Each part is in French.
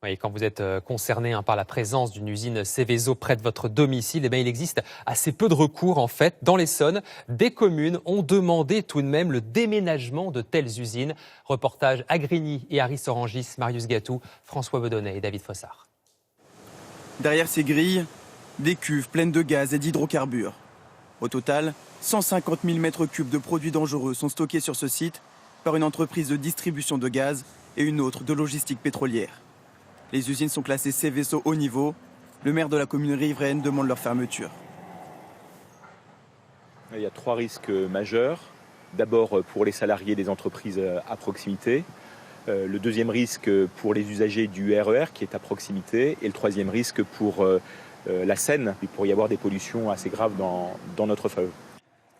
Oui, quand vous êtes concerné par la présence d'une usine Seveso près de votre domicile, il existe assez peu de recours en fait. Dans l'Essonne, des communes ont demandé tout de même le déménagement de telles usines. Reportage à Grigny et à Rissorangis, Marius Gatou, François Bedonnet et David Fossard. Derrière ces grilles, des cuves pleines de gaz et d'hydrocarbures. Au total, 150 000 mètres cubes de produits dangereux sont stockés sur ce site par une entreprise de distribution de gaz et une autre de logistique pétrolière. Les usines sont classées Seveso haut niveau. Le maire de la commune riveraine demande leur fermeture. Il y a 3 risques majeurs. D'abord pour les salariés des entreprises à proximité. Le deuxième risque pour les usagers du RER qui est à proximité. Et le troisième risque pour la Seine. Il pourrait y avoir des pollutions assez graves dans notre fleuve.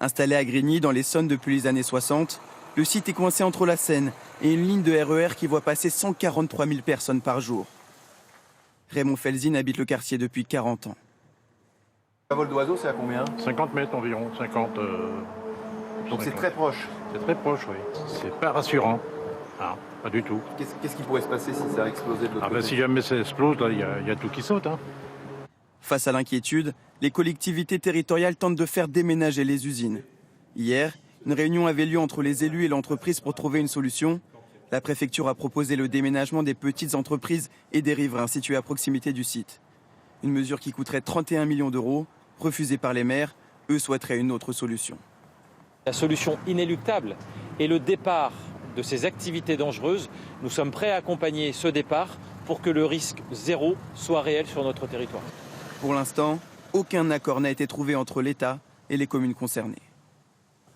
Installé à Grigny, dans l'Essonne depuis les années 60, le site est coincé entre la Seine et une ligne de RER qui voit passer 143 000 personnes par jour. Raymond Felzin habite le quartier depuis 40 ans. Un vol d'oiseau, c'est à combien? 50 mètres environ, 50. Donc c'est très proche. C'est très proche, oui. C'est pas rassurant. Ah, pas du tout. Qu'est-ce qui pourrait se passer si ça explosait de l'autre côté? Si jamais ça explose, il y a tout qui saute. Face à l'inquiétude, les collectivités territoriales tentent de faire déménager les usines. Hier, une réunion avait lieu entre les élus et l'entreprise pour trouver une solution. La préfecture a proposé le déménagement des petites entreprises et des riverains situés à proximité du site. Une mesure qui coûterait 31 millions d'euros, refusée par les maires. Eux souhaiteraient une autre solution. La solution inéluctable est le départ de ces activités dangereuses. Nous sommes prêts à accompagner ce départ pour que le risque zéro soit réel sur notre territoire. Pour l'instant, aucun accord n'a été trouvé entre l'État et les communes concernées.